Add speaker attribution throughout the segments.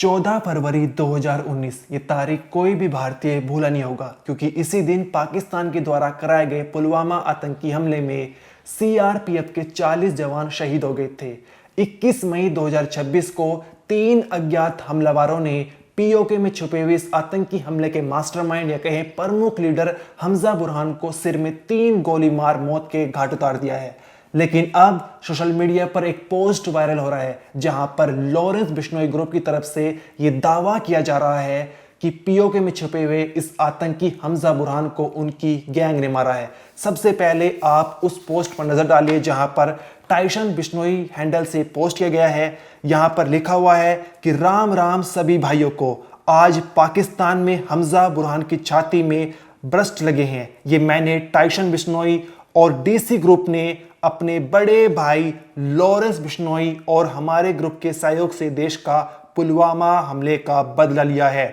Speaker 1: 14 फरवरी 2019 ये तारीख कोई भी भारतीय भूला नहीं होगा, क्योंकि इसी दिन पाकिस्तान के द्वारा कराए गए पुलवामा आतंकी हमले में सीआरपीएफ के 40 जवान शहीद हो गए थे। 21 मई 2026 को 3 अज्ञात हमलावरों ने पीओके में छुपे हुए इस आतंकी हमले के मास्टरमाइंड या कहें प्रमुख लीडर हमजा बुरहान को सिर में 3 गोली मार मौत के घाट उतार दिया है। लेकिन अब सोशल मीडिया पर एक पोस्ट वायरल हो रहा है जहां पर लॉरेंस बिश्नोई ग्रुप की तरफ से यह दावा किया जा रहा है कि पीओके में छुपे हुए इस आतंकी हमजा बुरहान को उनकी गैंग ने मारा है। सबसे पहले आप उस पोस्ट पर नजर डालिए जहां पर टाइसन बिश्नोई हैंडल से पोस्ट किया गया है। यहां पर लिखा हुआ है कि राम राम सभी भाइयों को, आज पाकिस्तान में हमजा बुरहान की छाती में ब्रस्ट लगे हैं। ये मैंने टाइसन बिश्नोई और डीसी ग्रुप ने अपने बड़े भाई लॉरेंस बिश्नोई और हमारे ग्रुप के सहयोग से देश का पुलवामा हमले का बदला लिया है।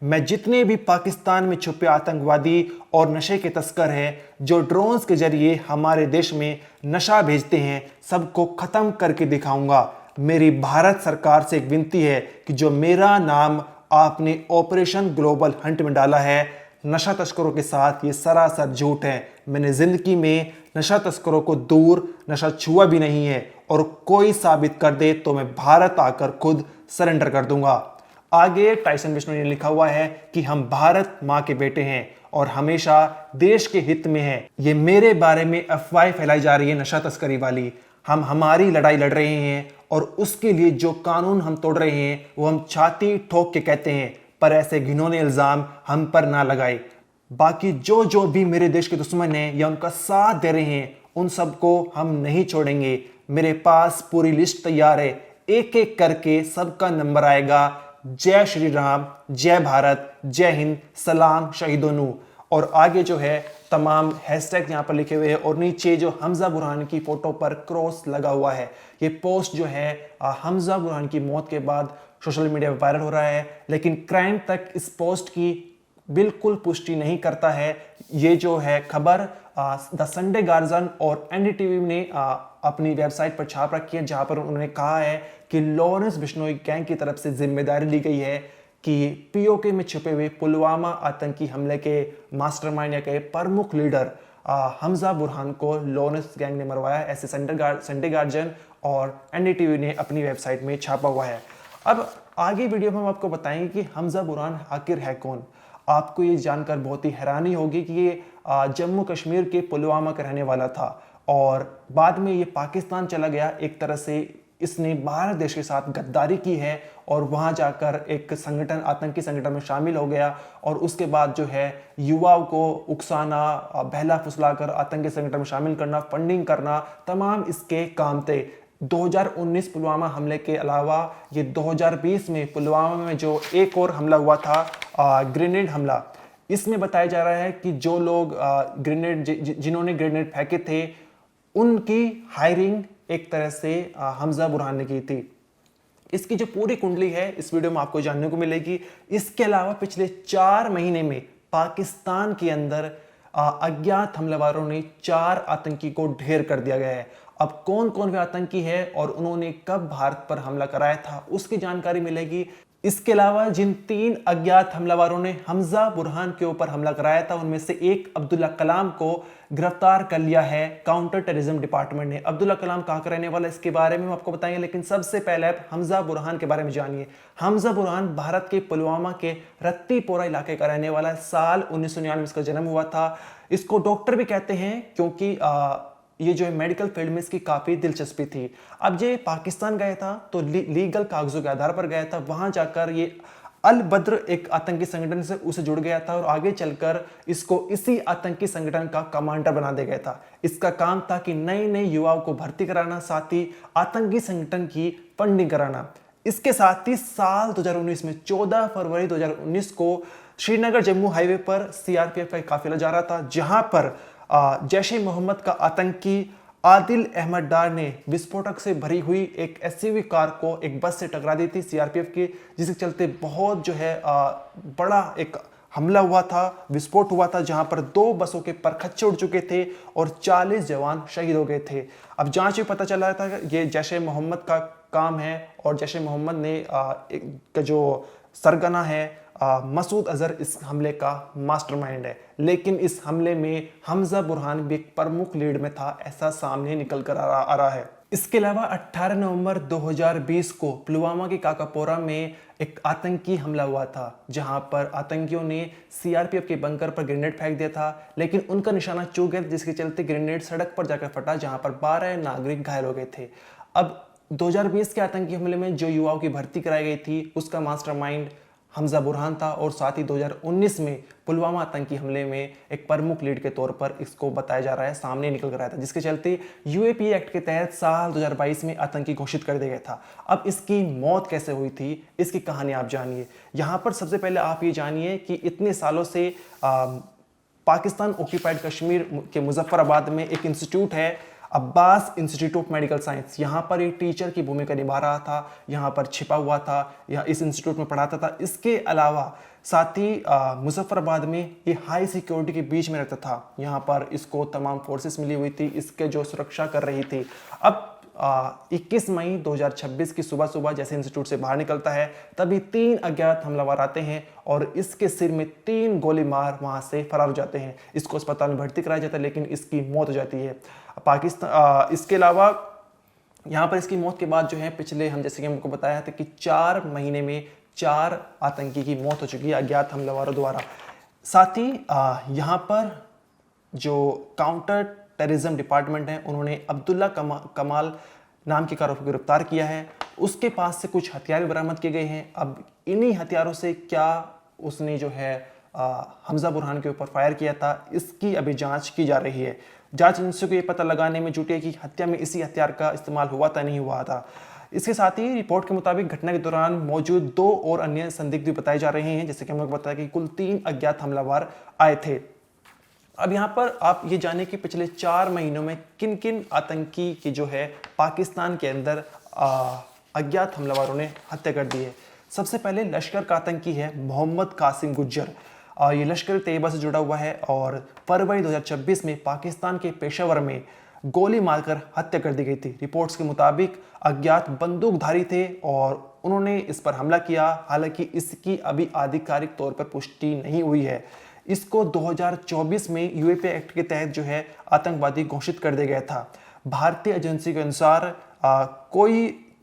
Speaker 1: मैं जितने भी पाकिस्तान में छुपे आतंकवादी और नशे के तस्कर हैं जो ड्रोन्स के जरिए हमारे देश में नशा भेजते हैं, सबको खत्म करके दिखाऊंगा। मेरी भारत सरकार से एक विनती है कि जो मेरा नाम आपने ऑपरेशन ग्लोबल हंट में डाला है, नशा तस्करों के साथ ये सरासर झूठ है। मैंने जिंदगी में नशा तस्करों को दूर नशा छुआ भी नहीं है, और कोई साबित कर दे तो मैं भारत आकर खुद सरेंडर कर दूंगा। आगे टाइसन बिश्नोई ने लिखा हुआ है कि हम भारत माँ के बेटे हैं और हमेशा देश के हित में हैं। ये मेरे बारे में अफवाह फैलाई जा रही है नशा तस्करी वाली। हम हमारी लड़ाई लड़ रहे हैं और उसके लिए जो कानून हम तोड़ रहे हैं वो हम छाती ठोक के कहते हैं, पर ऐसे घिनौने इल्जाम हम पर ना लगाए। बाकी जो भी मेरे देश के दुश्मन हैं या उनका साथ दे रहे हैं, उन सबको हम नहीं छोड़ेंगे। मेरे पास पूरी लिस्ट तैयार है, एक एक करके सबका नंबर आएगा। जय श्री राम, जय भारत, जय हिंद, सलाम शहीदों। और आगे जो है तमाम हैशटैग यहाँ पर लिखे हुए हैं और नीचे जो हमजा बुरहान की फोटो पर क्रॉस लगा हुआ है। ये पोस्ट जो है हमजा बुरहान की मौत के बाद सोशल मीडिया पर वायरल हो रहा है, लेकिन क्राइम तक इस पोस्ट की बिल्कुल पुष्टि नहीं करता है। ये जो है खबर द संडे गार्जियन और एनडीटीवी ने अपनी वेबसाइट पर छाप रखी है, जहां पर उन्होंने कहा है कि लॉरेंस बिश्नोई गैंग की तरफ से जिम्मेदारी ली गई है कि पीओके में छुपे हुए पुलवामा आतंकी हमले के मास्टरमाइंड या के प्रमुख लीडर हमजा बुरहान को लॉरेंस गैंग ने मरवाया। ऐसे संडे गार्जियन और एनडीटीवी ने अपनी वेबसाइट में छापा हुआ है। अब आगे वीडियो में हम आपको बताएंगे कि हमजा बुरहान आखिर है कौन। आपको ये जानकर बहुत ही हैरानी होगी कि ये जम्मू कश्मीर के पुलवामा का रहने वाला था और बाद में ये पाकिस्तान चला गया। एक तरह से इसने भारत देश के साथ गद्दारी की है और वहाँ जाकर एक संगठन, आतंकी संगठन में शामिल हो गया और उसके बाद जो है युवाओं को उकसाना, बहला फुसलाकर आतंकी संगठन में शामिल करना, फंडिंग करना, तमाम इसके काम थे। 2019 पुलवामा हमले के अलावा ये 2020 में पुलवामा में जो एक और हमला हुआ था, ग्रेनेड हमला, इसमें बताया जा रहा है कि जो लोग जिन्होंने ग्रेनेड फेंके थे उनकी हायरिंग एक तरह से हमजा बुरहान ने की थी। इसकी जो पूरी कुंडली है इस वीडियो में आपको जानने को मिलेगी। इसके अलावा पिछले 4 महीने में पाकिस्तान के अंदर अज्ञात हमलावरों ने 4 आतंकी को ढेर कर दिया गया है। अब कौन कौन वे आतंकी है और उन्होंने कब भारत पर हमला कराया था उसकी जानकारी मिलेगी। इसके अलावा जिन 3 अज्ञात हमलावरों ने हमजा बुरहान के ऊपर हमला कराया था उनमें से एक अब्दुल्ला कलाम को गिरफ्तार कर लिया है काउंटर टेररिज्म डिपार्टमेंट ने। अब्दुल्ला कलाम कहाँ का रहने वाला है इसके बारे में हम आपको बताएंगे, लेकिन सबसे पहले आप हमजा बुरहान के बारे में जानिए। हमजा बुरहान भारत के पुलवामा के रत्तीपोरा इलाके का रहने वाला है। साल 1999 इसका जन्म हुआ था। इसको डॉक्टर भी कहते हैं क्योंकि ये जो है मेडिकल फील्ड में इसकी काफ़ी दिलचस्पी थी। अब ये पाकिस्तान गया था तो लीगल कागजों के आधार पर गया था। वहाँ जाकर ये अल बद्र एक आतंकी संगठन से उसे जुड़ गया था और आगे चलकर इसको इसी आतंकी संगठन का कमांडर बना दिया गया था। इसका काम था कि नए नए युवाओं को भर्ती कराना, साथ ही आतंकी संगठन की फंडिंग कराना। इसके साथ ही साल 2019 में 14 फरवरी 2019 को श्रीनगर जम्मू हाईवे पर सीआरपीएफ का काफिला जा रहा था, जहां पर जैश ए मोहम्मद का आतंकी आदिल अहमद डार ने विस्फोटक से भरी हुई एक एसयूवी कार को एक बस से टकरा दी थी सीआरपीएफ की, जिसके चलते बहुत जो है बड़ा एक हमला हुआ था, विस्फोट हुआ था, जहां पर 2 बसों के परखच्चे उड़ चुके थे और 40 जवान शहीद हो गए थे। अब जांच में पता चला था कि ये जैश ए मोहम्मद का काम है और जैश ए मोहम्मद ने जो सरगना है मसूद अजहर इस हमले का मास्टरमाइंड है। लेकिन इस हमले में हमजा बुरहान भी एक प्रमुख लीड में था, ऐसा सामने निकल कर आ रहा है। इसके अलावा 18 नवंबर 2020 को पुलवामा के काकापोरा में एक आतंकी हमला हुआ था, जहां पर आतंकियों ने सीआरपीएफ के बंकर पर ग्रेनेड फेंक दिया था, लेकिन उनका निशाना चूक गया, जिसके चलते ग्रेनेड सड़क पर जाकर फटा, जहां पर 12 नागरिक घायल हो गए थे। अब 2020 के आतंकी हमले में जो युवाओं की भर्ती कराई गई थी, उसका मास्टरमाइंड हमजा बुरहान था और साथ ही 2019 में पुलवामा आतंकी हमले में एक प्रमुख लीड के तौर पर इसको बताया जा रहा है, सामने निकल कर आया था, जिसके चलते यूएपीए एक्ट के तहत साल 2022 में आतंकी घोषित कर दिया गया था। अब इसकी मौत कैसे हुई थी, इसकी कहानी आप जानिए। यहाँ पर सबसे पहले आप ये जानिए कि इतने सालों से पाकिस्तान ऑक्यूपाइड कश्मीर के मुजफ्फराबाद में एक इंस्टीट्यूट है, Abbas institute of medical science. यहाँ पर एक टीचर की भूमिका निभा रहा था, यहाँ पर छिपा हुआ था, यहाँ इस इंस्टीट्यूट में पढ़ाता था। इसके अलावा साथ ही मुजफ्फराबाद में ये हाई सिक्योरिटी के बीच में रहता था, यहाँ पर इसको तमाम फोर्सेस मिली हुई थी, इसके जो सुरक्षा कर रही थी। अब 21 मई 2026 की सुबह सुबह जैसे इंस्टीट्यूट से बाहर निकलता है, तभी 3 अज्ञात हमलावर आते हैं और इसके सिर में 3 गोली मार वहां से फरार हो जाते हैं। इसको अस्पताल में भर्ती कराया जाता है, लेकिन इसकी मौत हो जाती है। पाकिस्तान इसके अलावा यहाँ पर इसकी मौत के बाद जो है पिछले हम जैसे कि हमको बताया था कि 4 महीने में 4 आतंकी की मौत हो चुकी है अज्ञात हमलावरों द्वारा। साथ ही यहाँ पर जो काउंटर टेररिज्म डिपार्टमेंट है, उन्होंने अब्दुल्ला कमाल नाम के आरोपी को गिरफ्तार किया है। उसके पास से कुछ हथियार बरामद किए गए हैं। अब इन्हीं हथियारों से क्या उसने जो है हमजा बुरहान के ऊपर फायर किया था, इसकी अभी जांच की जा रही है। जांच एजेंसी को ये पता लगाने में जुटी है कि हत्या में इसी हथियार का इस्तेमाल हुआ था नहीं हुआ था। इसके साथ ही रिपोर्ट के मुताबिक घटना के दौरान मौजूद 2 और अन्य संदिग्ध भी बताए जा रहे हैं, जैसे कि हम लोग बताया कि कुल 3 अज्ञात हमलावर आए थे। अब यहाँ पर आप ये जाने कि पिछले 4 महीनों में किन किन आतंकी की जो है पाकिस्तान के अंदर अज्ञात हमलावरों ने हत्या कर दी है। सबसे पहले लश्कर का आतंकी है मोहम्मद कासिम गुज्जर। ये लश्कर तैयबा से जुड़ा हुआ है और फरवरी 2026 में पाकिस्तान के पेशावर में गोली मारकर हत्या कर दी गई थी। रिपोर्ट्स के मुताबिक अज्ञात बंदूकधारी थे और उन्होंने इस पर हमला किया। हालांकि इसकी अभी आधिकारिक तौर पर पुष्टि नहीं हुई है। इसको 2024 में यूएपीए एक्ट के तहत जो है आतंकवादी घोषित कर दिया गया था। भारतीय एजेंसी के अनुसार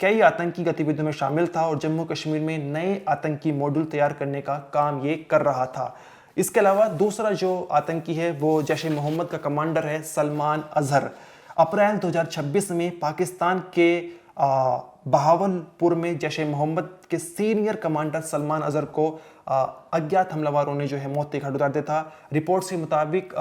Speaker 1: कई आतंकी गतिविधियों में शामिल था और जम्मू कश्मीर में नए आतंकी मॉड्यूल तैयार करने का काम ये कर रहा था। इसके अलावा दूसरा जो आतंकी है वो जैश ए मोहम्मद का कमांडर है सलमान अजहर। अप्रैल 2026 में पाकिस्तान के बहावलपुर में जैश ए मोहम्मद के सीनियर कमांडर सलमान अजहर को अज्ञात हमलावरों ने जो है मौत के घाट उतार दिया था। रिपोर्ट्स के मुताबिक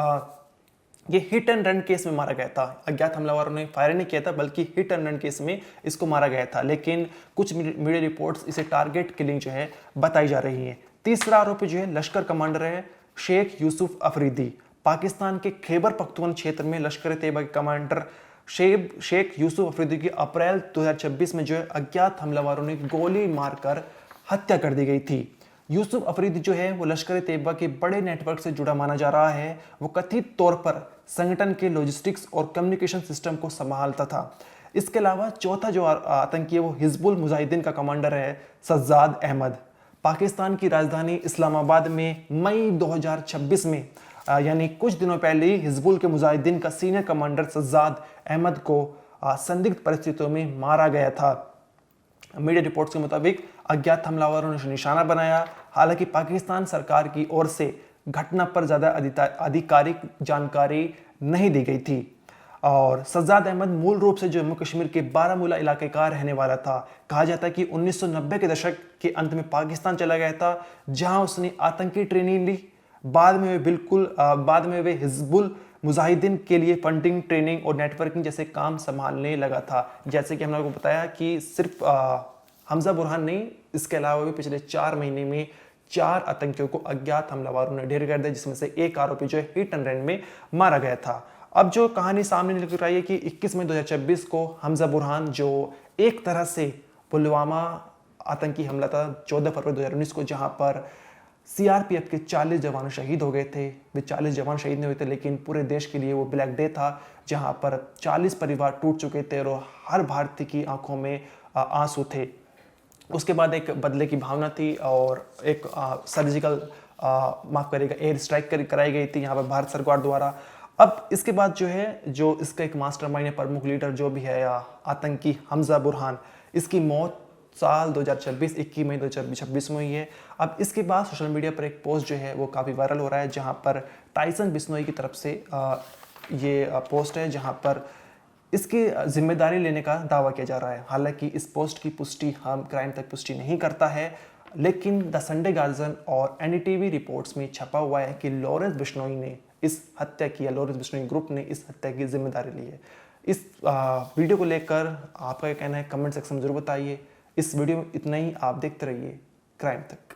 Speaker 1: ये हिट एंड रन केस में मारा गया था। अज्ञात हमलावरों ने फायर नहीं किया था, बल्कि हिट एंड रन केस में इसको मारा गया था। लेकिन कुछ मीडिया रिपोर्ट्स इसे टारगेट किलिंग जो है बताई जा रही है। तीसरा आरोपी जो है लश्कर कमांडर है शेख यूसुफ अफरीदी। पाकिस्तान के खैबर पख्तूनख्वा क्षेत्र में लश्कर तैयबा के कमांडर शेख यूसुफ अफरीदी की अप्रैल 2026 में जो है अज्ञात हमलावरों ने गोली मारकर हत्या कर दी गई थी। यूसुफ अफरीदी जो है वो लश्कर तैयबा के बड़े नेटवर्क से जुड़ा माना जा रहा है। वो कथित तौर पर संगठन के लॉजिस्टिक्स और कम्युनिकेशन सिस्टम को संभालता था। इसके अलावा चौथा जो आतंकी है वो हिजबुल मुजाहिदीन का कमांडर है सज्जाद अहमद। पाकिस्तान की राजधानी इस्लामाबाद में मई 2026 में यानी कुछ दिनों पहले ही हिजबुल के मुजाहिदीन का सीनियर कमांडर सज्जाद अहमद को संदिग्ध परिस्थितियों में मारा गया था। मीडिया रिपोर्ट्स के मुताबिक अज्ञात हमलावरों ने निशाना बनाया। हालांकि पाकिस्तान सरकार की ओर से घटना पर ज्यादा आधिकारिक जानकारी नहीं दी गई थी। और सज्जाद अहमद मूल रूप से जम्मू कश्मीर के बारामूला इलाके का रहने वाला था। कहा जाता है कि 1990 के दशक के अंत में पाकिस्तान चला गया था, जहां उसने आतंकी ट्रेनिंग ली। बाद में वे हिजबुल मुजाहिदीन के लिए फंडिंग, ट्रेनिंग और नेटवर्किंग जैसे काम संभालने लगा था। जैसे कि हम लोगों को बताया कि सिर्फ हमजा बुरहान नहीं, इसके अलावा भी पिछले 4 महीने में 4 आतंकियों को अज्ञात हमलावरों ने ढेर कर दिया, जिसमें से एक आरोपी जो है हिट एंड रन में मारा गया था। अब जो कहानी सामने निकल आई है कि 21 मई 2026 को हमजा बुरहान, जो एक तरह से पुलवामा आतंकी हमला था 14 फरवरी 2019 को, जहां पर सीआरपीएफ के 40 जवान शहीद हो गए थे। वे 40 जवान शहीद नहीं हुए थे, लेकिन पूरे देश के लिए वो ब्लैक डे था, जहां पर 40 परिवार टूट चुके थे और हर भारतीय की आंखों में आंसू थे। उसके बाद एक बदले की भावना थी और एक सर्जिकल माफ करिएगा एयर स्ट्राइक कराई गई थी यहाँ पर भारत सरकार द्वारा। अब इसके बाद जो है, जो इसका एक मास्टरमाइंड है, प्रमुख लीडर जो भी है आतंकी हमजा बुरहान, इसकी मौत साल 2026 21 मई 2026 में हुई है। अब इसके बाद सोशल मीडिया पर एक पोस्ट जो है वो काफ़ी वायरल हो रहा है, जहाँ पर टाइसन बिश्नोई की तरफ से ये पोस्ट है, जहाँ पर इसकी जिम्मेदारी लेने का दावा किया जा रहा है। हालांकि इस पोस्ट की पुष्टि हम क्राइम तक पुष्टि नहीं करता है, लेकिन द संडे गार्जियन और एनडीटीवी रिपोर्ट्स में छपा हुआ है कि लॉरेंस बिश्नोई ने इस हत्या की, या लॉरेंस बिश्नोई ग्रुप ने इस हत्या की जिम्मेदारी ली है। इस वीडियो को लेकर आपका क्या कहना है, कमेंट सेक्शन में जरूर बताइए। इस वीडियो में इतना ही, आप देखते रहिए क्राइम तक।